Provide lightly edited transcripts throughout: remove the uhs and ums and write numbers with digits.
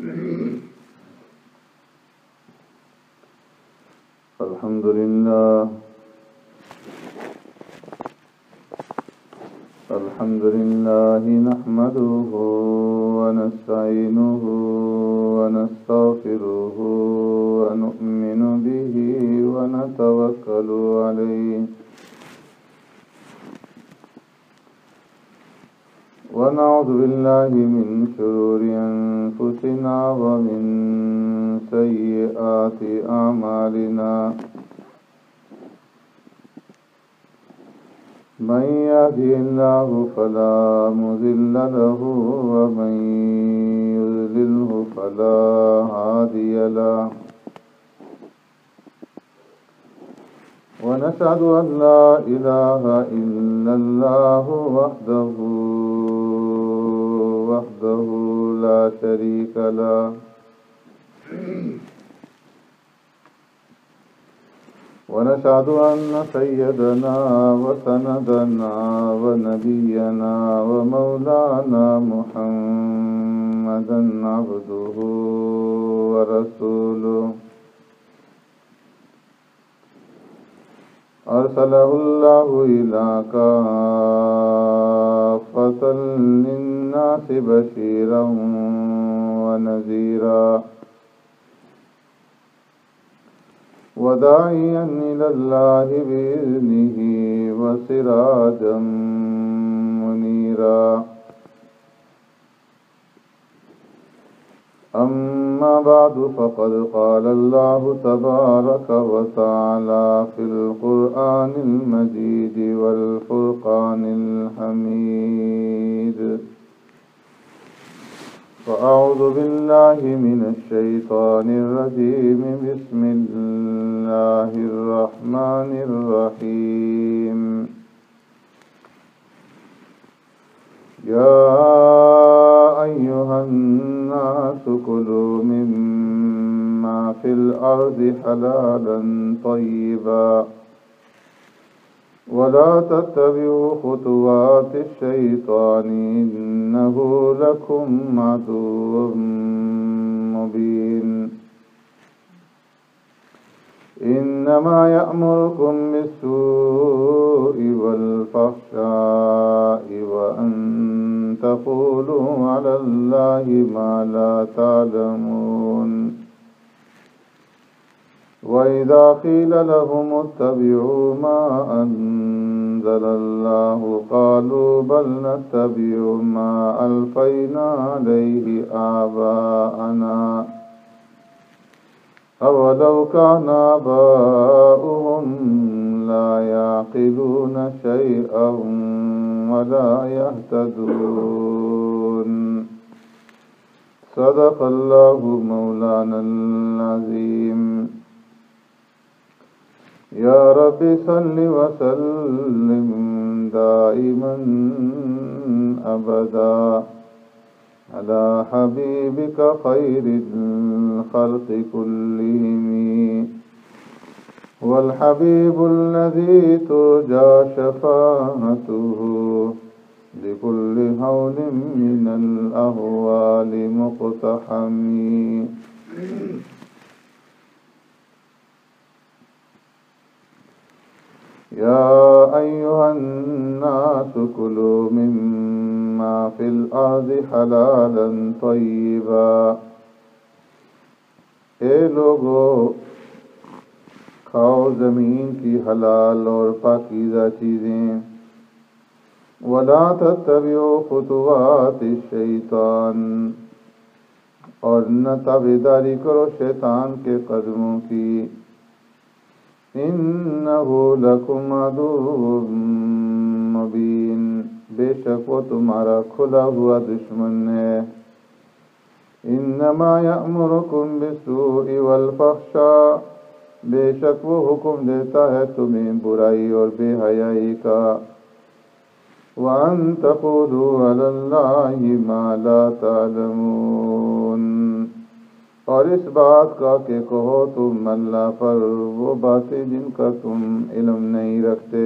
الحمد لله نحمده ونستعينه ونستغفره ونؤمن به ونتوكل عليه ونعوذ بالله من شرور أنفسنا ومن سيئات أعمالنا من يهده الله فلا مضل له ومن يضلله فلا هادي له ونشهد أن لا إله إلا الله وحده لا شريك له ونشهد أن سيدنا وسندنا ونبينا ومولانا محمدا عبده ورسوله أرسله الله إلى كافة للناس بشيرا ونذيرا وداعيا إلى الله بإذنه وسراجا منيرا أما بعد فقد قال الله تبارك وتعالى في القرآن المجيد والفرقان الحميد فأعوذ بالله من الشيطان الرجيم بسم الله الرحمن الرحيم يا أيها الناس كلوا مما في الأرض حلالا طيبا ولا تتبعوا خطوات الشيطان إنه لكم عدو مبين إنما يأمركم بالسوء والفحشاء وأن تقولوا على الله ما لا تعلمون وإذا قيل لهم اتبعوا ما أنزل الله قالوا بل نتبع ما ألفينا عليه آباءنا أولو كان آباؤهم لا يعقلون شيئا ولا يهتدون صدق الله مولانا العظيم يا رب صل وسلم دائما أبدا على حبيبك خير الخلق كلهم والحبيب الذي ترجى شفاعته لكل هول من الأهوال مقتحم يا أيها الناس كلوا مما في الأرض حلالا طيبا اے لوگو کھاؤ زمین کی حلال اور پاکیزہ چیزیں ولا تتبعوا خطوات الشیطان اور نہ تابعداری کرو شیطان کے قدموں کی إنه لكم عدو مبين بے شک وہ تمہارا کھلا ہوا دشمن ہے إنما يأمركم بالسوء والفحشاء بے شک وہ حکم دیتا ہے تمہیں برائی اور بے حیائی کا وأن تقولوا على الله ما لا تعلمون اور اس بات کا کہ کہو تم اللہ پر وہ باتیں جن کا تم علم نہیں رکھتے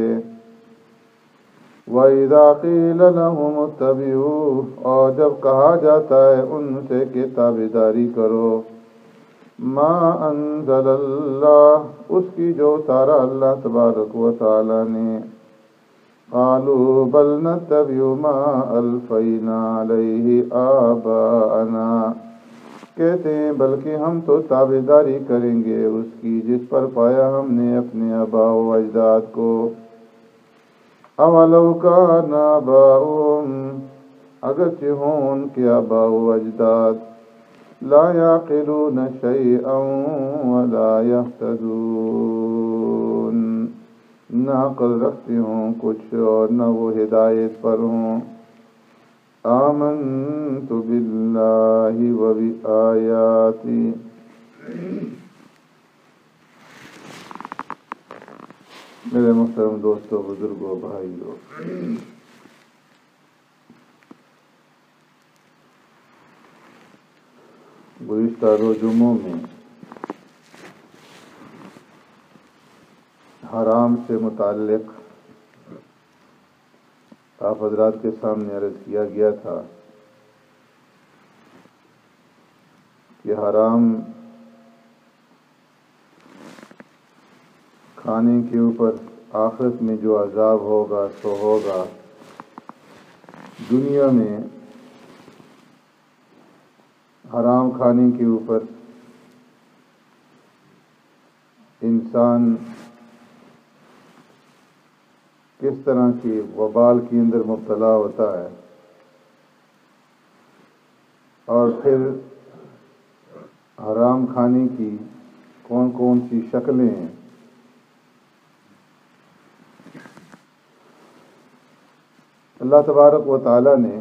وَإِذَا قِيلَ لَهُمُ اتَّبِعُوا، اور جب کہا جاتا ہے ان سے کہ تابعداری کرو، ما انزل اللہ، اس کی جو اتارا اللہ تبارک و تعالی نے، قالوا بل نتبع ما الفینا علیہ آباءنا، کہتے ہیں بلکہ ہم تو تابعداری کریں گے اس کی جس پر پایا ہم نے اپنے آباء و اجداد کو۔ اولو کان آباؤہم، اگرچہ ہوں ان کے آباء و اجداد، لا یعقلون شیئا ولا یہتدون، نہ عقل رکھتے ہوں کچھ اور نہ وہ ہدایت پر ہوں۔ آمنت باللہ و بآیاتی، میرے محترم دوستوں، بزرگوں، بھائیوں، گزشتہ دو جمعوں میں حرام سے متعلق آپ حضرات کے سامنے عرض کیا گیا تھا کہ حرام کھانے کے اوپر آخرت میں جو عذاب ہوگا سو ہوگا، دنیا میں حرام کھانے کے اوپر انسان کس طرح کی وبال کے اندر مبتلا ہوتا ہے، اور پھر حرام کھانے کی کون کون سی شکلیں ہیں۔ اللہ تبارک و تعالی نے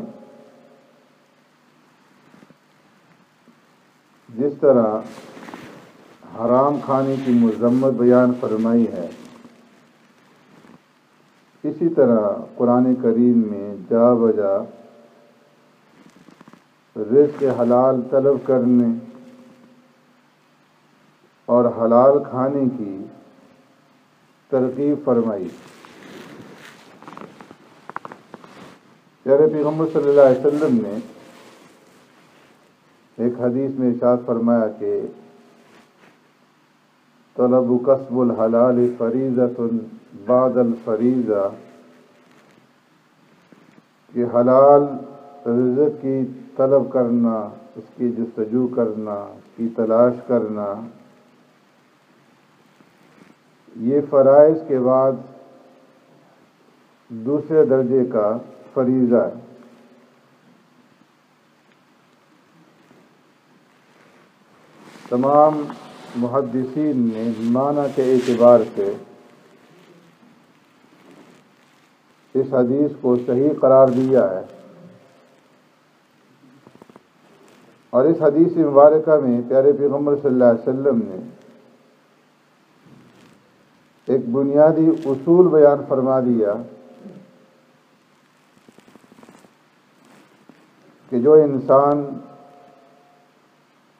جس طرح حرام کھانے کی مذمت بیان فرمائی ہے، اسی طرح قرآن کریم میں جا بجا رزق حلال طلب کرنے اور حلال کھانے کی ترغیب فرمائی۔ پیارے پیغمبر صلی اللہ علیہ وسلم نے ایک حدیث میں ارشاد فرمایا کہ طلب کسب الحلال فریضۃ بعد الفریضہ، کہ حلال رزق کی طلب کرنا، اس کی جستجو کرنا، اس کی تلاش کرنا، یہ فرائض کے بعد دوسرے درجے کا فریضہ ہے۔ تمام محدثین نے معنی کے اعتبار سے اس حدیث کو صحیح قرار دیا ہے، اور اس حدیث مبارکہ میں پیارے پیغمبر صلی اللہ علیہ وسلم نے ایک بنیادی اصول بیان فرما دیا کہ جو انسان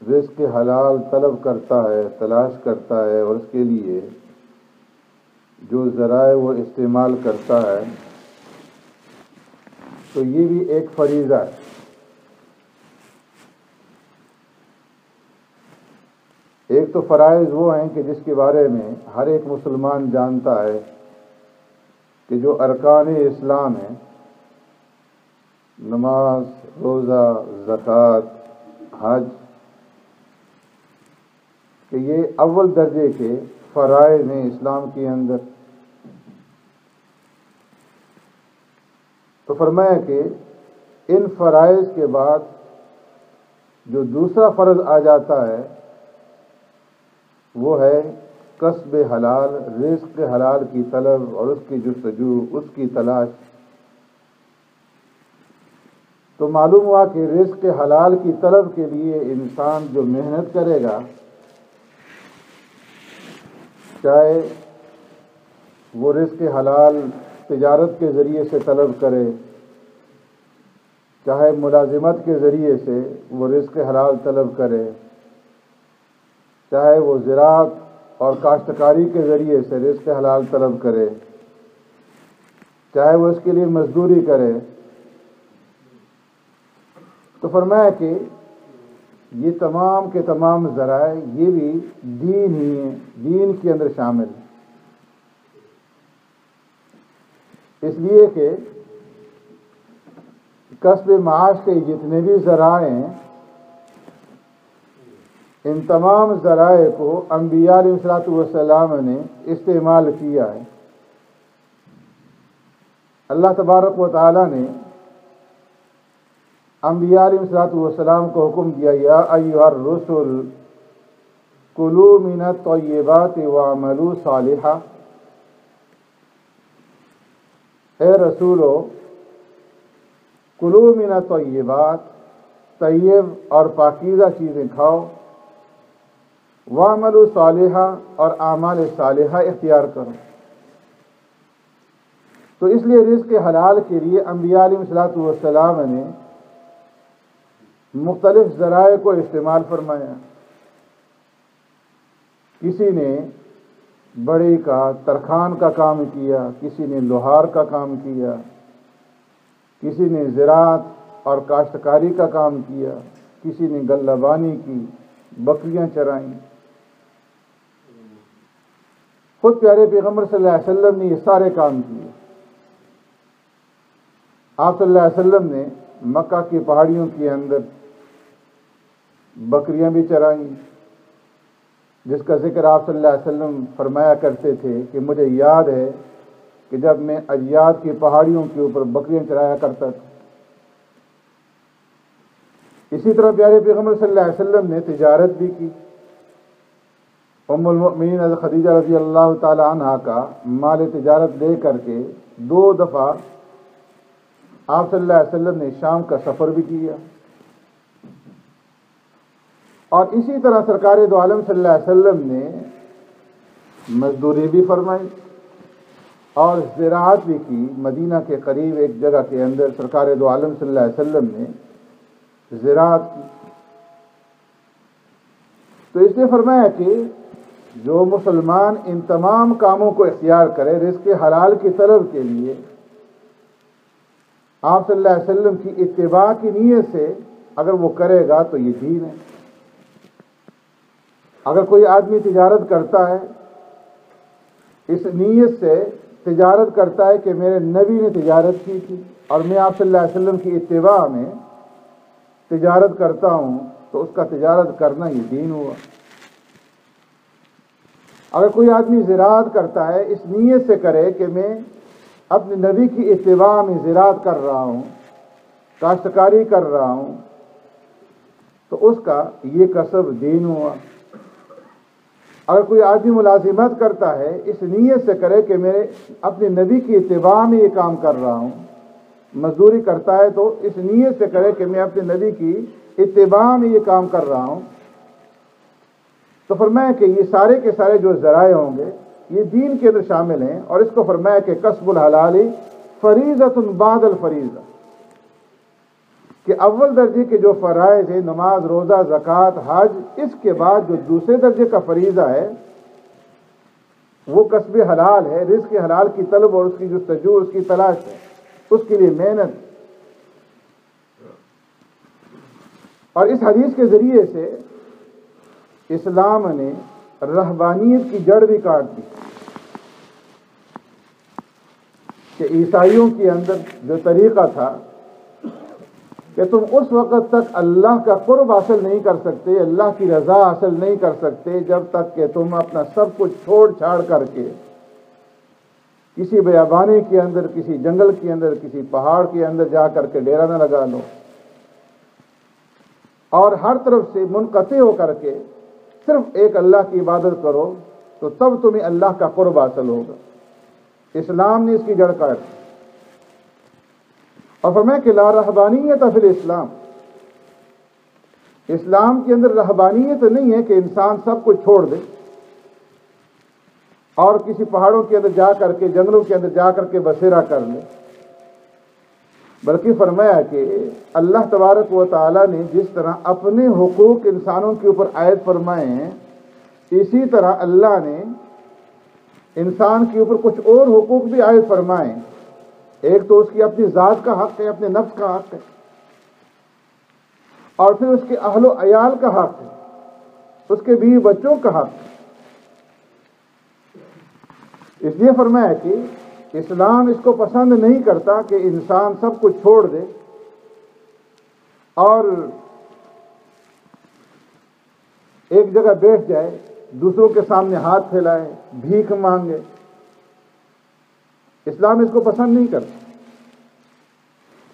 رزق حلال طلب کرتا ہے، تلاش کرتا ہے، اور اس کے لیے جو ذرائع وہ استعمال کرتا ہے، تو یہ بھی ایک فریضہ ہے۔ ایک تو فرائض وہ ہیں کہ جس کے بارے میں ہر ایک مسلمان جانتا ہے کہ جو ارکان اسلام ہیں، نماز، روزہ، زکوٰۃ، حج، کہ یہ اول درجے کے فرائض ہیں اسلام کے اندر۔ تو فرمایا کہ ان فرائض کے بعد جو دوسرا فرض آ جاتا ہے وہ ہے کسب حلال، رزق حلال کی طلب اور اس کی جستجو، اس کی تلاش۔ تو معلوم ہوا کہ رزق حلال کی طلب کے لیے انسان جو محنت کرے گا، چاہے وہ رزق حلال تجارت کے ذریعے سے طلب کرے، چاہے ملازمت کے ذریعے سے وہ رزق حلال طلب کرے، چاہے وہ زراعت اور کاشتکاری کے ذریعے سے رزق حلال طلب کرے، چاہے وہ اس کے لیے مزدوری کرے. تو فرمایا کہ یہ تمام کے تمام ذرائع یہ بھی دین ہی ہیں، دین کے اندر شامل ہیں. اس لیے کہ کسب معاش کے جتنے بھی ذرائع ہیں ان تمام ذرائع کو انبیاء علیہ الصلوۃ والسلام نے استعمال کیا ہے. اللہ تبارک و تعالی نے انبیاء علیہ الصلوۃ والسلام کو حکم دیا یا ایھا الرسل کلوا من الطیبات واعملوا صالحا. اے رسولو کلوا من الطیبات، طیب اور پاکیزہ چیزیں کھاؤ، واعملوا صالحا اور اعمال صالحہ اختیار کرو. تو اس لیے رزق حلال کے لیے انبیاء علیہ الصلوۃ والسلام نے مختلف ذرائع کو استعمال فرمایا. کسی نے بڑی کا ترخان کا کام کیا، کسی نے لوہار کا کام کیا، کسی نے زراعت اور کاشتکاری کا کام کیا، کسی نے غلہ بانی کی، بکریاں چرائیں. خود پیارے پیغمبر صلی اللہ علیہ وسلم نے یہ سارے کام کیے. آپ صلی اللہ علیہ وسلم نے مکہ کی پہاڑیوں کے اندر بکریاں بھی چرائیں، جس کا ذکر آپ صلی اللہ علیہ وسلم فرمایا کرتے تھے کہ مجھے یاد ہے کہ جب میں اجیاد کی پہاڑیوں کے اوپر بکریاں چرایا کرتا تھا. اسی طرح پیارے پیغمبر صلی اللہ علیہ وسلم نے تجارت بھی کی. ام المؤمنین حضرت خدیجہ رضی اللہ تعالی عنہا کا مال تجارت دے کر کے 2 دفعہ آپ صلی اللہ علیہ وسلم نے شام کا سفر بھی کیا. اور اسی طرح سرکار دو عالم صلی اللہ علیہ وسلم نے مزدوری بھی فرمائی اور زراعت بھی کی. مدینہ کے قریب ایک جگہ کے اندر سرکار دو عالم صلی اللہ علیہ وسلم نے زراعت کی. تو اس نے فرمایا کہ جو مسلمان ان تمام کاموں کو اختیار کرے رزق حلال کی طلب کے لیے، آپ صلی اللہ علیہ وسلم کی اتباع کی نیت سے اگر وہ کرے گا تو یہ دین ہے. اگر کوئی آدمی تجارت کرتا ہے اس نیت سے تجارت کرتا ہے کہ میرے نبی نے تجارت کی تھی اور میں آپ صلی اللہ علیہ وسلم کی اتباع میں تجارت کرتا ہوں، تو اس کا تجارت کرنا یہ دین ہوا. اگر کوئی آدمی زراعت کرتا ہے اس نیت سے کرے کہ میں اپنے نبی کی اتباع میں زراعت کر رہا ہوں، کاشتکاری کر رہا ہوں، تو اس کا یہ کسب دین ہوا. اگر کوئی آدمی ملازمت کرتا ہے اس نیت سے کرے کہ میں اپنے نبی کی اتباع میں یہ کام کر رہا ہوں، مزدوری کرتا ہے تو اس نیت سے کرے کہ میں اپنے نبی کی اتباع میں یہ کام کر رہا ہوں. تو فرمایا کہ یہ سارے کے سارے جو ذرائع ہوں گے یہ دین کے اندر شامل ہیں. اور اس کو فرمایا کہ کسب الحلال فریضۃ بعد الفریضہ، کہ اول درجے کے جو فرائض ہیں نماز، روزہ، زکوٰۃ، حج، اس کے بعد جو دوسرے درجے کا فریضہ ہے وہ کسب حلال ہے. رزق حلال کی طلب اور اس کی جستجو، اس کی تلاش ہے، اس کے لیے محنت. اور اس حدیث کے ذریعے سے اسلام نے رہبانیت کی جڑ بھی کاٹ دی کہ عیسائیوں کے اندر جو طریقہ تھا کہ تم اس وقت تک اللہ کا قرب حاصل نہیں کر سکتے، اللہ کی رضا حاصل نہیں کر سکتے جب تک کہ تم اپنا سب کچھ چھوڑ چھاڑ کر کے کسی بیابانی کے اندر، کسی جنگل کے اندر، کسی پہاڑ کے اندر جا کر کے ڈیرا نہ لگا لو اور ہر طرف سے منقطع ہو کر کے صرف ایک اللہ کی عبادت کرو، تو تب تمہیں اللہ کا قرب حاصل ہوگا. اسلام نے اس کی جڑ کاٹ دی اور فرمایا کہ لا رہبانیت فی الاسلام، اسلام کے اندر رہبانیت نہیں ہے کہ انسان سب کچھ چھوڑ دے اور کسی پہاڑوں کے اندر جا کر کے، جنگلوں کے اندر جا کر کے بسیرا کر لے، بلکہ فرمایا کہ اللہ تبارک و تعالی نے جس طرح اپنے حقوق انسانوں کے اوپر عائد فرمائے ہیں، اسی طرح اللہ نے انسان کے اوپر کچھ اور حقوق بھی عائد فرمائے. ایک تو اس کی اپنی ذات کا حق ہے، اپنے نفس کا حق ہے، اور پھر اس کے اہل و عیال کا حق ہے، اس کے بیوی بچوں کا حق ہے۔ اس لیے فرمایا کہ اسلام اس کو پسند نہیں کرتا کہ انسان سب کچھ چھوڑ دے اور ایک جگہ بیٹھ جائے، دوسروں کے سامنے ہاتھ پھیلائے، بھیک مانگے۔ اسلام اس کو پسند نہیں کرتا۔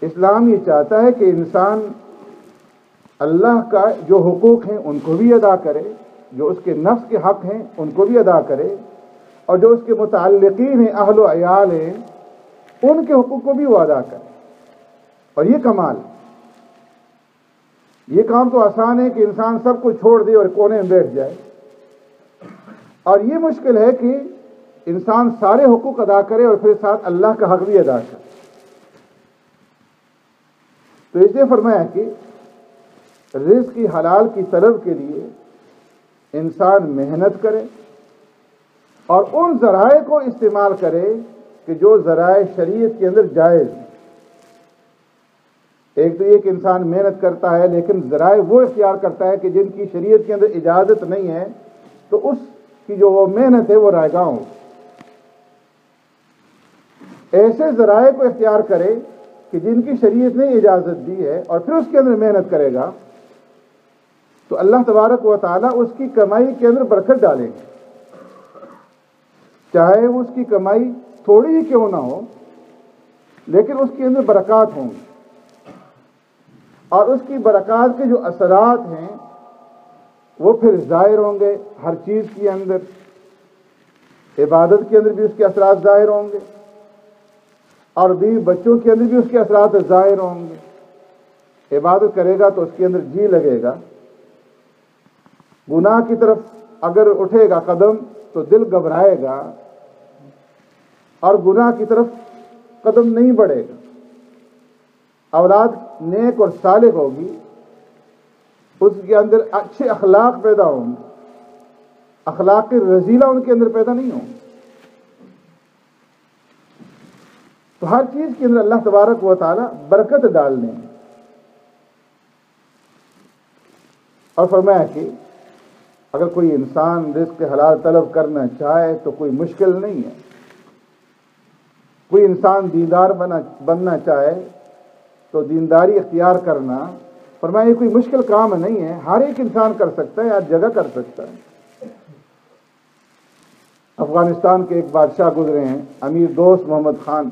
اسلام یہ چاہتا ہے کہ انسان اللہ کا جو حقوق ہیں ان کو بھی ادا کرے، جو اس کے نفس کے حق ہیں ان کو بھی ادا کرے، اور جو اس کے متعلقین ہیں، اہل و عیال ہیں، ان کے حقوق کو بھی وہ ادا کرے۔ اور یہ کمال، یہ کام تو آسان ہے کہ انسان سب کچھ چھوڑ دے اور کونے میں بیٹھ جائے، اور یہ مشکل ہے کہ انسان سارے حقوق ادا کرے اور پھر ساتھ اللہ کا حق بھی ادا کرے۔ تو اس لیے فرمایا کہ رزق کی حلال کی طلب کے لیے انسان محنت کرے اور ان ذرائع کو استعمال کرے کہ جو ذرائع شریعت کے اندر جائز ہیں۔ ایک تو یہ کہ انسان محنت کرتا ہے لیکن ذرائع وہ اختیار کرتا ہے کہ جن کی شریعت کے اندر اجازت نہیں ہے، تو اس کی جو وہ محنت ہے وہ رائیگاں ہو۔ ایسے ذرائع کو اختیار کرے کہ جن کی شریعت نے اجازت دی ہے اور پھر اس کے اندر محنت کرے گا، تو اللہ تبارک و تعالیٰ اس کی کمائی کے اندر برکت ڈالیں گے، چاہے اس کی کمائی تھوڑی ہی کیوں نہ ہو، لیکن اس کے اندر برکات ہوں گی، اور اس کی برکات کے جو اثرات ہیں وہ پھر ظاہر ہوں گے ہر چیز کے اندر۔ عبادت کے اندر بھی اس کے اثرات ظاہر ہوں گے، اور بیوی بچوں کے اندر بھی اس کے اثرات ظاہر ہوں گے۔ عبادت کرے گا تو اس کے اندر جی لگے گا، گناہ کی طرف اگر اٹھے گا قدم تو دل گھبرائے گا اور گناہ کی طرف قدم نہیں بڑھے گا۔ اولاد نیک اور صالح ہوگی، اس کے اندر اچھے اخلاق پیدا ہوں گے، اخلاق رذیلہ ان کے اندر پیدا نہیں ہوں۔ تو ہر چیز کے اندر اللہ تبارک و تعالی برکت ڈالنے ہیں۔ اور فرمایا کہ اگر کوئی انسان رزق حلال طلب کرنا چاہے تو کوئی مشکل نہیں ہے۔ کوئی انسان دیندار بننا چاہے تو دینداری اختیار کرنا، فرمایا یہ کوئی مشکل کام نہیں ہے، ہر ایک انسان کر سکتا ہے، ہر جگہ کر سکتا ہے۔ افغانستان کے ایک بادشاہ گزرے ہیں، امیر دوست محمد خان،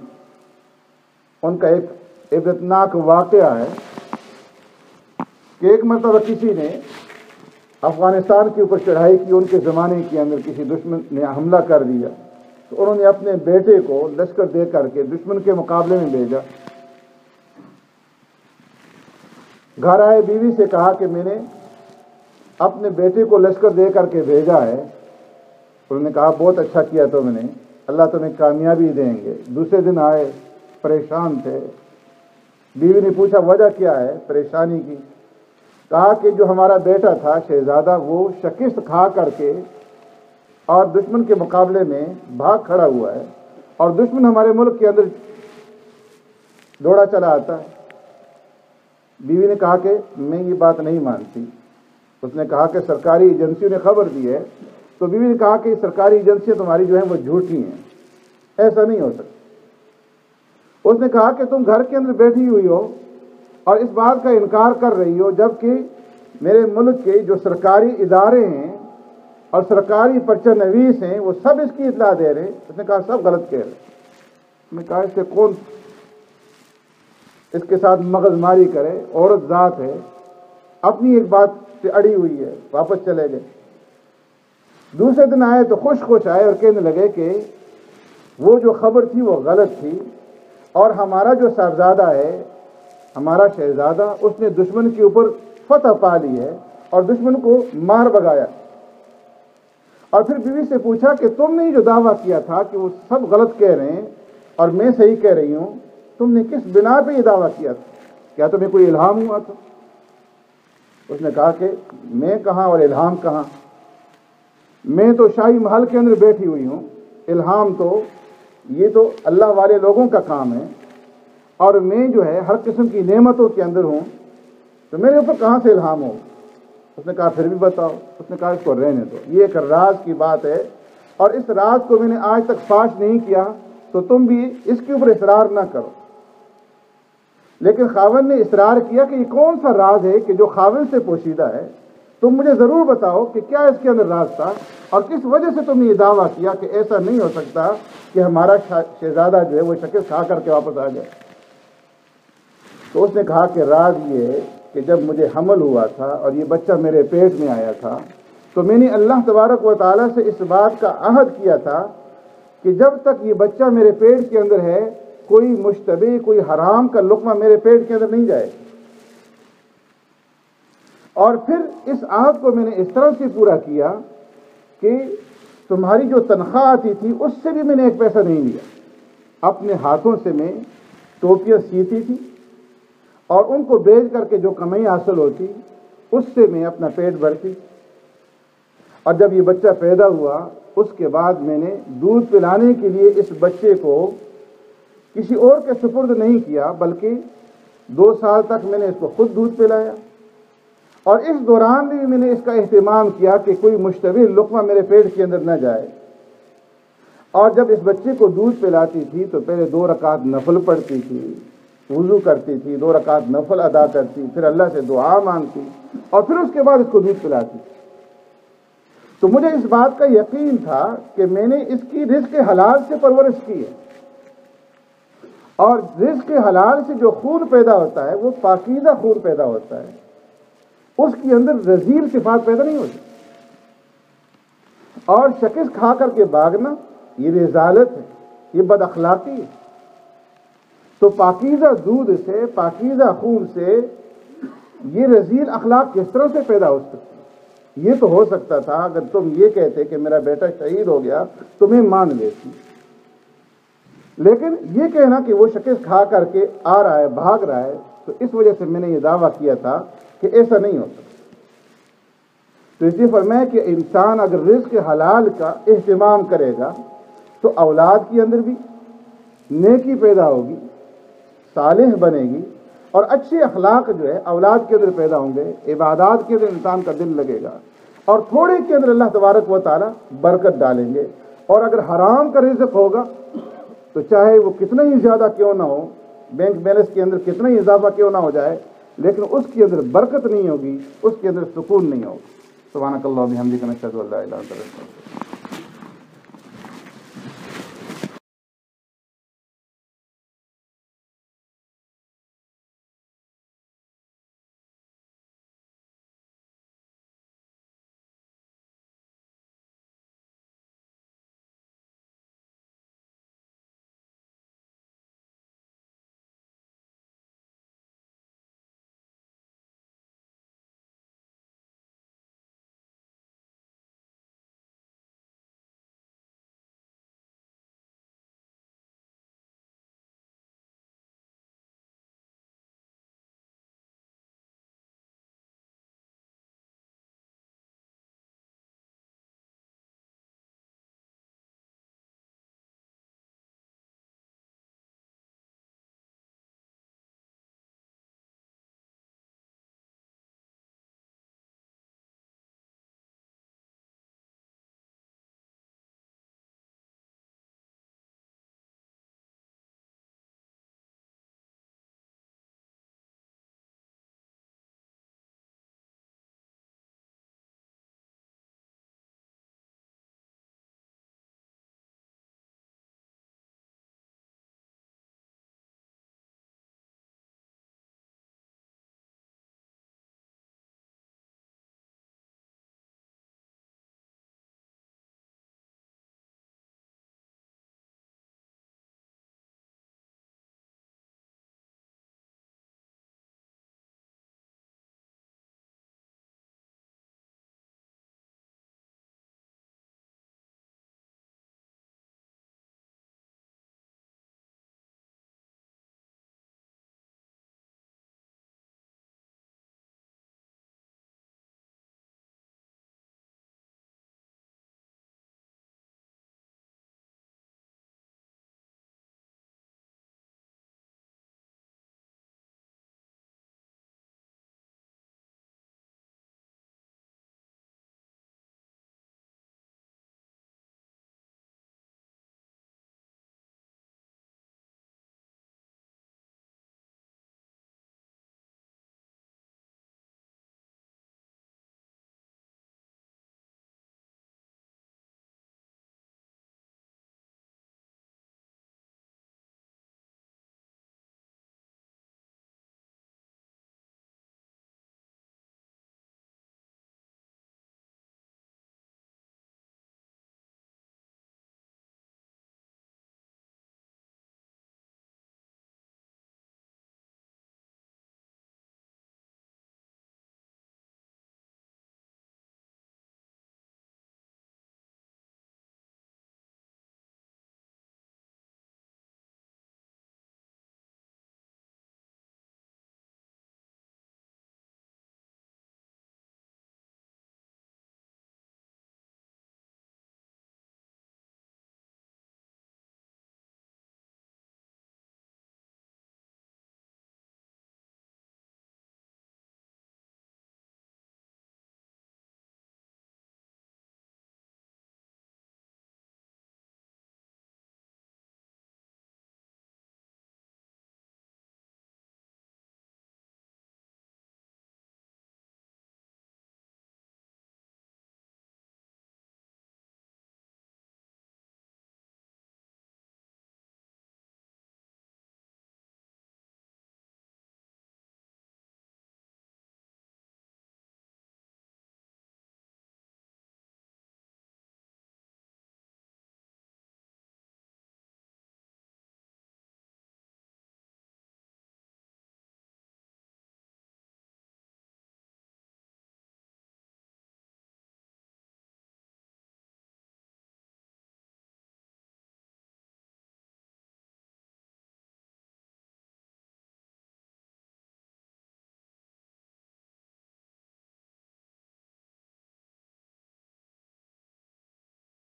ان کا ایک عبرتناک واقعہ ہے کہ ایک مرتبہ کسی نے افغانستان کے اوپر چڑھائی کی، ان کے زمانے کے اندر کسی دشمن نے حملہ کر دیا، تو انہوں نے اپنے بیٹے کو لشکر دے کر کے دشمن کے مقابلے میں بھیجا۔ گھر آئے بیوی سے کہا کہ میں نے اپنے بیٹے کو لشکر دے کر کے بھیجا ہے۔ انہوں نے کہا بہت اچھا کیا تم نے، اللہ تمہیں کامیابی دیں گے۔ دوسرے دن آئے، پریشان تھے۔ بیوی نے پوچھا وجہ کیا ہے پریشانی کی؟ کہا کہ جو ہمارا بیٹا تھا شہزادہ، وہ شکست کھا کر کے اور دشمن کے مقابلے میں بھاگ کھڑا ہوا ہے، اور دشمن ہمارے ملک کے اندر دوڑا چلا آتا ہے۔ بیوی نے کہا کہ میں یہ بات نہیں مانتی۔ اس نے کہا کہ سرکاری ایجنسیوں نے خبر دی ہے۔ تو بیوی نے کہا کہ سرکاری ایجنسیاں تمہاری جو ہیں وہ جھوٹی ہیں، ایسا نہیں ہو سکتا۔ اس نے کہا کہ تم گھر کے اندر بیٹھی ہوئی ہو اور اس بات کا انکار کر رہی ہو، جبکہ میرے ملک کے جو سرکاری ادارے ہیں اور سرکاری پرچہ نویس ہیں وہ سب اس کی اطلاع دے رہے ہیں۔ اس نے کہا سب غلط کہہ رہے ہیں۔ میں نے کہا اس سے کون اس کے ساتھ مغز ماری کرے، عورت ذات ہے، اپنی ایک بات سے اڑی ہوئی ہے۔ واپس چلے گئے۔ دوسرے دن آئے تو خوش آئے اور کہنے لگے کہ وہ جو خبر تھی وہ غلط تھی، اور ہمارا جو صاحبزادہ ہے، ہمارا شہزادہ، اس نے دشمن کے اوپر فتح پا لی ہے اور دشمن کو مار بگایا۔ اور پھر بیوی سے پوچھا کہ تم نے جو دعویٰ کیا تھا کہ وہ سب غلط کہہ رہے ہیں اور میں صحیح کہہ رہی ہوں، تم نے کس بنا پہ یہ دعویٰ کیا تھا؟ کیا تمہیں کوئی الہام ہوا تھا؟ اس نے کہا کہ میں کہاں اور الہام کہاں، میں تو شاہی محل کے اندر بیٹھی ہوئی ہوں، الہام تو یہ تو اللہ والے لوگوں کا کام ہے۔ اور میں جو ہے ہر قسم کی نعمتوں کے اندر ہوں، تو میرے اوپر کہاں سے الہام ہو؟ اس نے کہا پھر بھی بتاؤ۔ اس نے کہا اس کو رہنے دو، یہ ایک راز کی بات ہے، اور اس راز کو میں نے آج تک فاش نہیں کیا، تو تم بھی اس کے اوپر اصرار نہ کرو۔ لیکن خاوند نے اصرار کیا کہ یہ کون سا راز ہے کہ جو خاوند سے پوشیدہ ہے، تم مجھے ضرور بتاؤ کہ کیا اس کے اندر راز تھا، اور کس وجہ سے تم نے یہ دعویٰ کیا کہ ایسا نہیں ہو سکتا کہ ہمارا شہزادہ جو ہے وہ شکست کھا کر کے واپس آ جائے۔ تو اس نے کہا کہ راز یہ ہے کہ جب مجھے حمل ہوا تھا اور یہ بچہ میرے پیٹ میں آیا تھا، تو میں نے اللہ تبارک و تعالیٰ سے اس بات کا عہد کیا تھا کہ جب تک یہ بچہ میرے پیٹ کے اندر ہے، کوئی مشتبہ، کوئی حرام کا لقمہ میرے پیٹ کے اندر نہیں جائے۔ اور پھر اس عہد کو میں نے اس طرح سے پورا کیا کہ تمہاری جو تنخواہ آتی تھی اس سے بھی میں نے ایک پیسہ نہیں لیا، اپنے ہاتھوں سے میں ٹوپیاں سیتی تھی، اور ان کو بیچ کر کے جو کمائی حاصل ہوتی اس سے میں اپنا پیٹ بھرتی۔ اور جب یہ بچہ پیدا ہوا، اس کے بعد میں نے دودھ پلانے کے لیے اس بچے کو کسی اور کے سپرد نہیں کیا، بلکہ 2 سال تک میں نے اس کو خود دودھ پلایا، اور اس دوران بھی میں نے اس کا اہتمام کیا کہ کوئی مشتبہ لقمہ میرے پیٹ کے اندر نہ جائے۔ اور جب اس بچے کو دودھ پلاتی تھی تو پہلے 2 رکعت نفل پڑھتی تھی، وضو کرتی تھی، 2 رکعت نفل ادا کرتی، پھر اللہ سے دعا مانگتی، اور پھر اس کے بعد اس کو دودھ پلاتی۔ تو مجھے اس بات کا یقین تھا کہ میں نے اس کی رزق حلال سے پرورش کی ہے، اور رزق حلال سے جو خون پیدا ہوتا ہے وہ پاکیزہ خون پیدا ہوتا ہے، اس کے اندر رذیل صفات پیدا نہیں ہوتی۔ اور شکست کھا کر کے بھاگنا یہ رذالت ہے، یہ بد اخلاقی ہے۔ تو پاکیزہ دودھ سے، پاکیزہ خون سے یہ رذیل اخلاق کس طرح سے پیدا ہو سکتی؟ یہ تو ہو سکتا تھا اگر تم یہ کہتے کہ میرا بیٹا شہید ہو گیا تو میں مان لیتی، لیکن یہ کہنا کہ وہ شکست کھا کر کے آ رہا ہے، بھاگ رہا ہے، تو اس وجہ سے میں نے یہ دعویٰ کیا تھا کہ ایسا نہیں ہو سکتا۔ تو اس لیے فرمایا کہ انسان اگر رزق حلال کا اہتمام کرے گا تو اولاد کے اندر بھی نیکی پیدا ہوگی، صالح بنے گی، اور اچھے اخلاق جو ہے اولاد کے اندر پیدا ہوں گے، عبادات کے اندر انسان کا دل لگے گا، اور تھوڑے کے اندر اللہ تبارک و تعالیٰ برکت ڈالیں گے۔ اور اگر حرام کا رزق ہوگا تو چاہے وہ کتنا ہی زیادہ کیوں نہ ہو، بینک بیلنس کے اندر کتنا ہی اضافہ کیوں نہ ہو جائے، لیکن اس کے اندر برکت نہیں ہوگی، اس کے اندر سکون نہیں ہوگا۔ سبحانک اللہم و بحمدک، نشہد ان لا الہ الا انت،